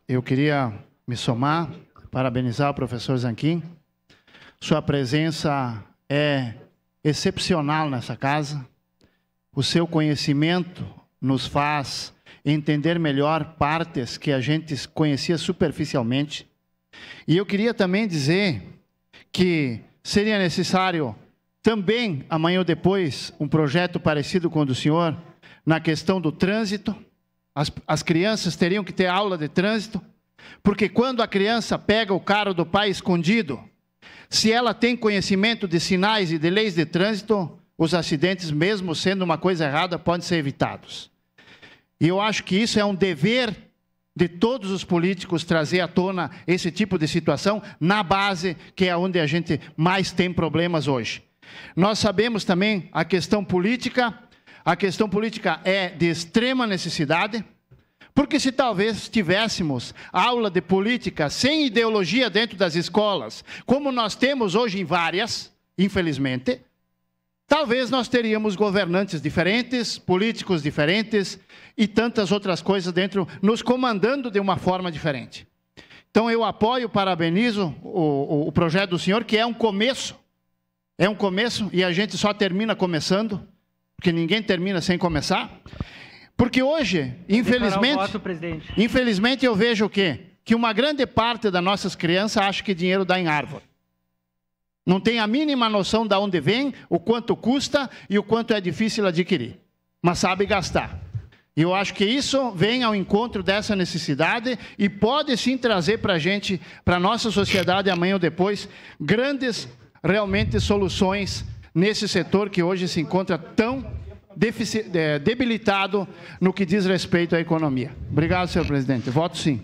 eu queria me somar, parabenizar o professor Zanquim. Sua presença é excepcional nessa casa. O seu conhecimento nos faz entender melhor partes que a gente conhecia superficialmente. E eu queria também dizer que seria necessário também, amanhã ou depois, um projeto parecido com o do senhor, na questão do trânsito. As crianças teriam que ter aula de trânsito, porque quando a criança pega o carro do pai escondido, se ela tem conhecimento de sinais e de leis de trânsito, os acidentes, mesmo sendo uma coisa errada, podem ser evitados. E eu acho que isso é um dever de todos os políticos, trazer à tona esse tipo de situação na base, que é onde a gente mais tem problemas hoje. Nós sabemos também a questão política é de extrema necessidade, porque se talvez tivéssemos aula de política sem ideologia dentro das escolas, como nós temos hoje em várias, infelizmente, talvez nós teríamos governantes diferentes, políticos diferentes e tantas outras coisas dentro, nos comandando de uma forma diferente. Então eu apoio, parabenizo o projeto do senhor, que é um começo e a gente só termina começando, porque ninguém termina sem começar. Porque hoje, infelizmente eu vejo o quê? Que uma grande parte das nossas crianças acha que dinheiro dá em árvore. Não tem a mínima noção de onde vem, o quanto custa e o quanto é difícil adquirir. Mas sabe gastar. E eu acho que isso vem ao encontro dessa necessidade e pode sim trazer para a gente, para a nossa sociedade, amanhã ou depois, grandes, realmente, soluções nesse setor que hoje se encontra tão debilitado no que diz respeito à economia. Obrigado, senhor presidente. Voto sim.